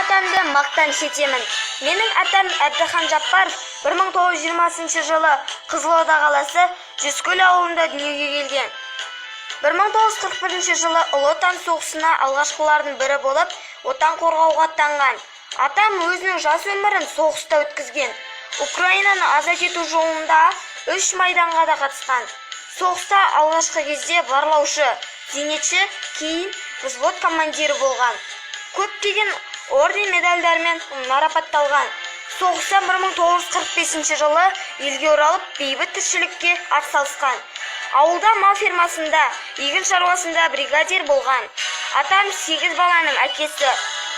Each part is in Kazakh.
атамды мақтан етемін. Менің атам Әбдіхан Жаппаров 1920 жылы Қызылорда қаласы Жүзкөл ауылында дүниеге келген. 1941 жылы Ұлы Отан соғысына алғашқылардың бірі болып, отан қорғауға аттанған. Атам өзінің жас өмірін соғыста өткізген. Украинаны азат ету жолында 3 майданға да қатысқан. Соғыста алғашқы кезде барлаушы, зенитші, кейін взвод командирі болған. Көптеген орден медальдармен марапатталған. Соғыста 1945 жылы елге оралып, бейбіт тіршілікке атсалысқан. Ауылда мал фермасында, егін шаруасында бригадир болған. Атам 8 баланың әкесі.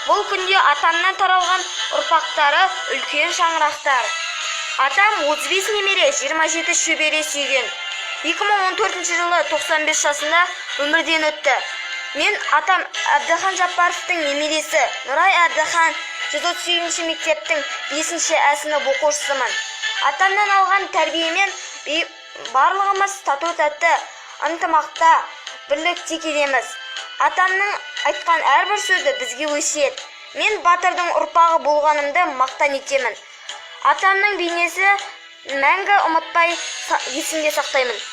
Бұл күнде атамнан таралған ұрпақтары үлкен шаңырақтар. Атам 35 немере, 27 шөбере сүйген. 2014 жылы 95 жасында өмірден өтті. Мен атам Әбдіхан Жаппаровтың немересі Нұрай Әбдіхан 138 мектептің 5-ші сынып оқушысымын. Атамнан алған тәрбиемен барлығымыз тату-тәтті, ынтымақта, бірлікте келеміз. Атамның айтқан әрбір сөзі бізге өсиет. Мен батырдың ұрпағы болғанымды мақтан етемін. Атамның бейнесі мәңгі ұмытпай есімде сақтаймын.